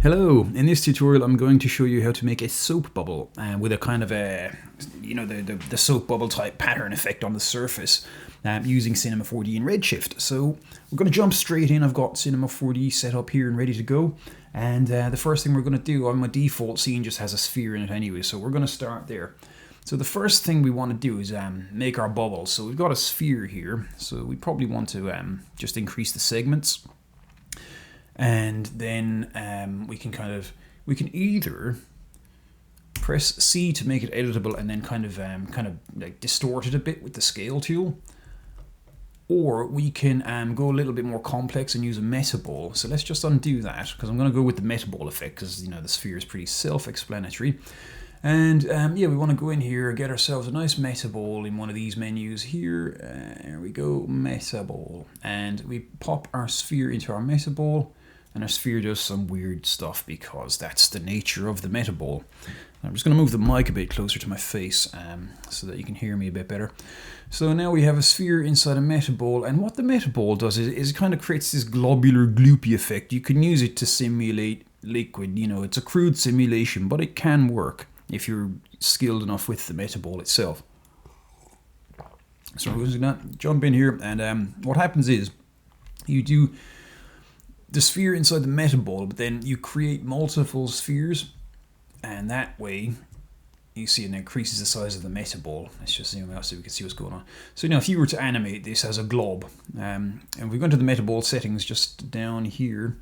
Hello, in this tutorial I'm going to show you how to make a soap bubble with a kind of a, the soap bubble type pattern effect on the surface using Cinema 4D and Redshift. So we're going to jump straight in. I've got Cinema 4D set up here and ready to go. And the first thing we're going to do, on my default scene just has a sphere in it anyway, so we're going to start there. So the first thing we want to do is make our bubble. So we've got a sphere here, so we probably want to just increase the segments. And then we can either press C to make it editable and then kind of like distort it a bit with the scale tool, or we can go a little bit more complex and use a metaball. So let's just undo that, because I'm going to go with the metaball effect, because the sphere is pretty self-explanatory. And yeah, we want to go in here, get ourselves a nice metaball in one of these menus here. There we go, metaball, and we pop our sphere into our metaball. And our sphere does some weird stuff because that's the nature of the metaball. I'm just going to move the mic a bit closer to my face so that you can hear me a bit better. So now we have a sphere inside a metaball, and what the metaball does is it kind of creates this globular gloopy effect. You can use it to simulate liquid. It's a crude simulation, but it can work if you're skilled enough with the metaball itself. So we're just going to jump in here, and what happens is you do the sphere inside the metaball, but then you create multiple spheres, and that way you see it increases the size of the metaball. Let's just zoom out so we can see what's going on. So now if you were to animate this as a glob, and we go into the metaball settings just down here,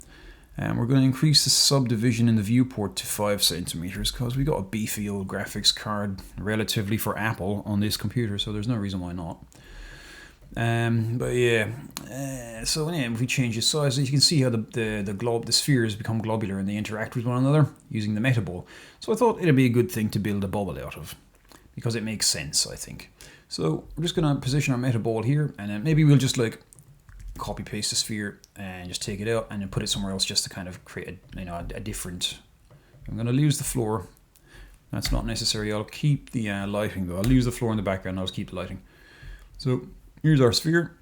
and we're going to increase the subdivision in the viewport to 5 centimeters, because we got a beefy old graphics card relatively for Apple on this computer, so there's no reason why not. But yeah, so yeah, if we change the size, you can see how the spheres become globular and they interact with one another using the metaball. So I thought it'd be a good thing to build a bubble out of, because it makes sense, I think. So we're just going to position our metaball here, and then maybe we'll just like copy paste the sphere and just take it out and then put it somewhere else, just to kind of create a different. I'm going to lose the floor. That's not necessary. I'll keep the lighting though. I'll lose the floor in the background. I'll just keep the lighting. So here's our sphere.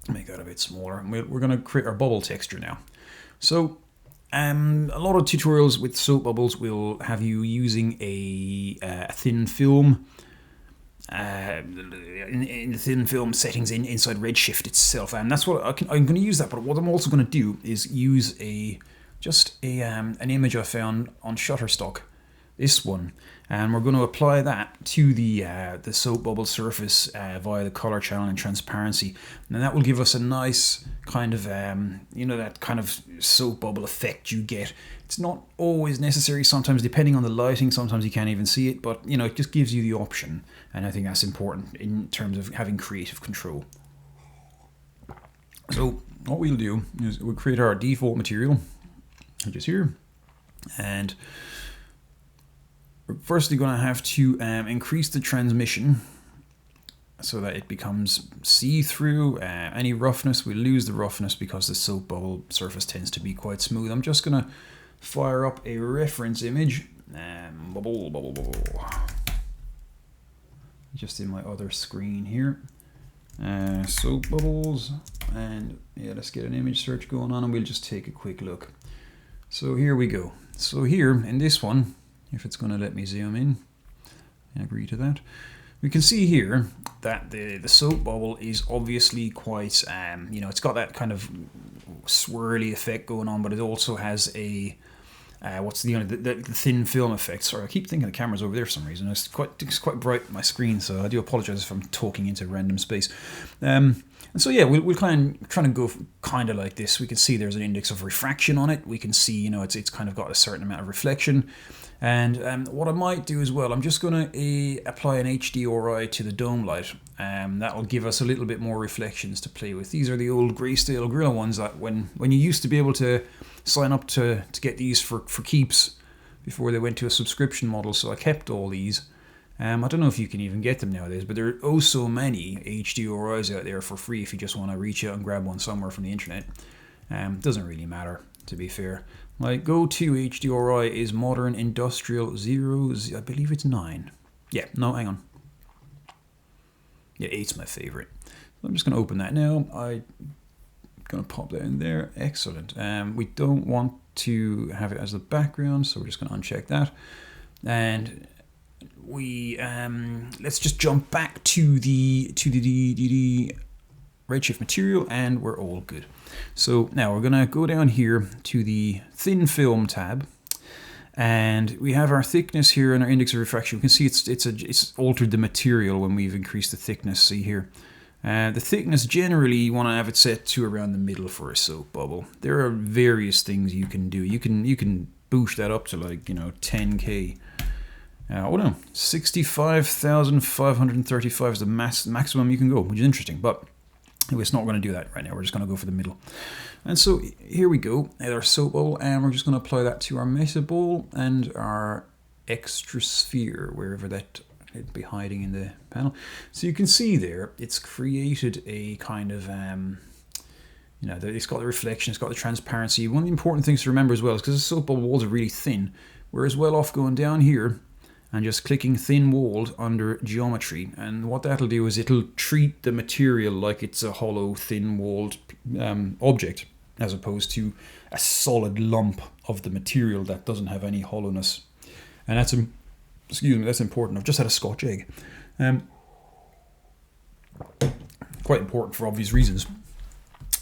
Make that a bit smaller. And we're going to create our bubble texture now. So a lot of tutorials with soap bubbles will have you using a thin film in the thin film settings inside Redshift itself, and that's what I'm going to use that. But what I'm also going to do is use an image I found on Shutterstock, this one, and we're going to apply that to the soap bubble surface via the color channel and transparency, and that will give us a nice kind of that kind of soap bubble effect you get. It's not always necessary. Sometimes, depending on the lighting, sometimes you can't even see it, but it just gives you the option, and I think that's important in terms of having creative control. So what we'll do is we'll create our default material, which is here, and we're firstly going to have to increase the transmission so that it becomes see-through. Any roughness, we lose the roughness because the soap bubble surface tends to be quite smooth. I'm just going to fire up a reference image, bubble, just in my other screen here. Soap bubbles, and yeah, let's get an image search going on, and we'll just take a quick look. So here we go. So here in this one, if it's going to let me zoom in, I agree to that. We can see here that the soap bubble is obviously quite, it's got that kind of swirly effect going on, but it also has a, the thin film effect. Sorry, I keep thinking the camera's over there for some reason. It's quite bright on my screen, so I do apologize if I'm talking into random space. And so yeah, we'll trying to go kind of like this. We can see there's an index of refraction on it. We can see, it's kind of got a certain amount of reflection. And what I might do as well, I'm just going to apply an HDRI to the dome light. That will give us a little bit more reflections to play with. These are the old Grayscale Gorilla ones that when you used to be able to sign up to get these for keeps before they went to a subscription model. So I kept all these. I don't know if you can even get them nowadays, but there are oh so many HDRIs out there for free if you just want to reach out and grab one somewhere from the internet. Doesn't really matter, to be fair. My go-to HDRI is Modern Industrial 0, I believe it's 9. Yeah, no, hang on. Yeah, 8's my favorite. So I'm just going to open that now. I going to pop that in there. Excellent. We don't want to have it as the background, so we're just going to uncheck that. And we let's just jump back to the Redshift material, and we're all good. So now we're going to go down here to the thin film tab, and we have our thickness here and our index of refraction. We can see it's altered the material when we've increased the thickness. See here. The thickness, generally you want to have it set to around the middle for a soap bubble. There are various things you can do. You can boost that up to, like, 10K. Oh no, 65,535 is the maximum you can go, which is interesting. But anyway, it's not going to do that right now. We're just going to go for the middle. And so here we go, our soap bubble, and we're just going to apply that to our metaball and our extra sphere, wherever that it'd be hiding in the panel. So you can see there, it's created a kind of, it's got the reflection, it's got the transparency. One of the important things to remember as well is because the soap bubble walls are really thin, we're as well off going down here and just clicking thin walled under geometry. And what that'll do is it'll treat the material like it's a hollow, thin walled object, as opposed to a solid lump of the material that doesn't have any hollowness. And that's important. I've just had a Scotch egg. Quite important for obvious reasons.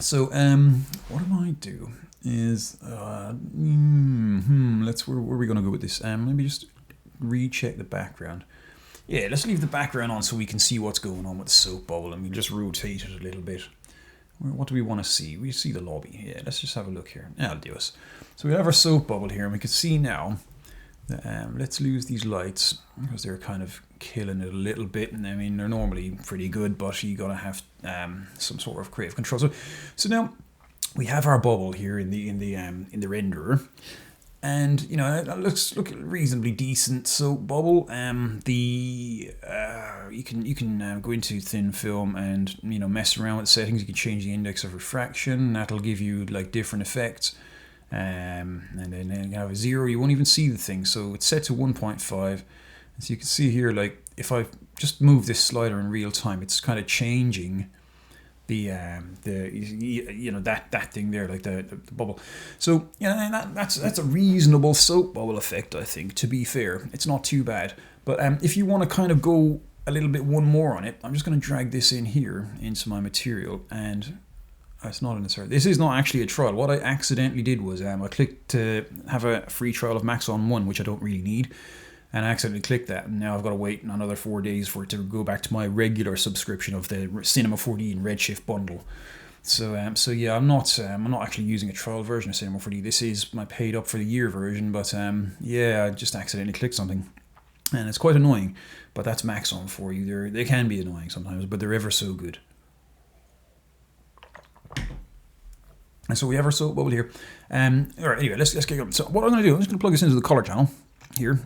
So what I might do is, where are we going to go with this? Let me just recheck the background. Yeah, let's leave the background on so we can see what's going on with the soap bubble, and we'll just rotate it a little bit. What do we want to see? We see the lobby. Yeah, let's just have a look here. That'll do us. So we have our soap bubble here, and we can see now. Let's lose these lights because they're kind of killing it a little bit. And I mean, they're normally pretty good, but you gotta have some sort of creative control. So now we have our bubble here in the renderer, and it looks reasonably decent. So bubble, you can go into thin film and mess around with settings. You can change the index of refraction. That'll give you like different effects. And then you have a 0, you won't even see the thing. So it's set to 1.5. And so you can see here, like if I just move this slider in real time, it's kind of changing the that thing there, like the bubble. So that's a reasonable soap bubble effect, I think. To be fair, it's not too bad. But if you want to kind of go a little bit one more on it, I'm just going to drag this in here into my material, and it's not in the start. This is not actually a trial. What I accidentally did was I clicked to have a free trial of Maxon 1, which I don't really need, and I accidentally clicked that, and now I've got to wait another 4 days for it to go back to my regular subscription of the Cinema 4D and Redshift bundle. So yeah, I'm not actually using a trial version of Cinema 4D. This is my paid up for the year version, but yeah, I just accidentally clicked something, and it's quite annoying. But that's Maxon for you. They can be annoying sometimes, but they're ever so good. And so we have our soap bubble here. All right, anyway, let's get going. So what I'm going to do, I'm just going to plug this into the color channel here.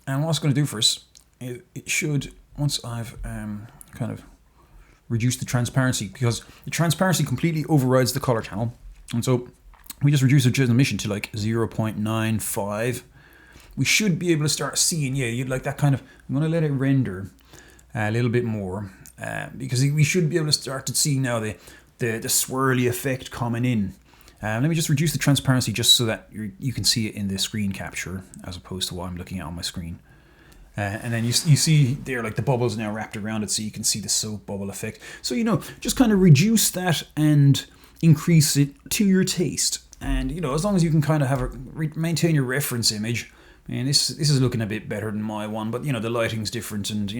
And what it's going to do first, it should, once I've kind of reduced the transparency, because the transparency completely overrides the color channel. And so we just reduce the transmission to like 0.95. We should be able to start seeing, yeah, you'd like that kind of, I'm going to let it render a little bit more, because we should be able to start to see now the swirly effect coming in. Let me just reduce the transparency just so that you can see it in the screen capture as opposed to what I'm looking at on my screen. And then you see there, like the bubbles now wrapped around it, so you can see the soap bubble effect. So just kind of reduce that and increase it to your taste. And as long as you can kind of maintain your reference image. And this is looking a bit better than my one, but the lighting's different, and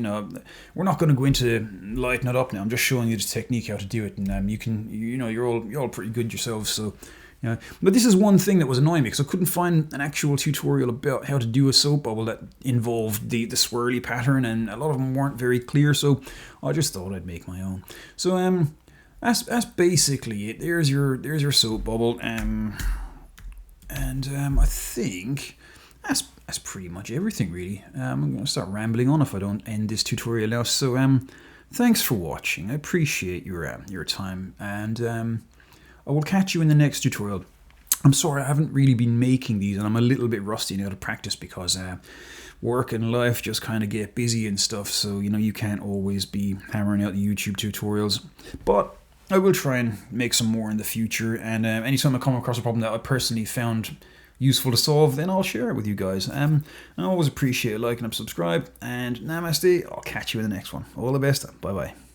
we're not going to go into lighting it up now. I'm just showing you the technique how to do it, and you can you're all pretty good yourselves. So but this is one thing that was annoying me, because I couldn't find an actual tutorial about how to do a soap bubble that involved the swirly pattern, and a lot of them weren't very clear. So I just thought I'd make my own. So that's basically it. There's your soap bubble, and I think that's pretty much everything, really. I'm going to start rambling on if I don't end this tutorial now. So thanks for watching. I appreciate your time, and I will catch you in the next tutorial. I'm sorry I haven't really been making these, and I'm a little bit rusty now to practice because work and life just kind of get busy and stuff. So you can't always be hammering out the YouTube tutorials. But I will try and make some more in the future, and anytime I come across a problem that I personally found useful to solve, then I'll share it with you guys. I always appreciate liking and subscribe, and namaste. I'll catch you in the next one. All the best. Bye bye.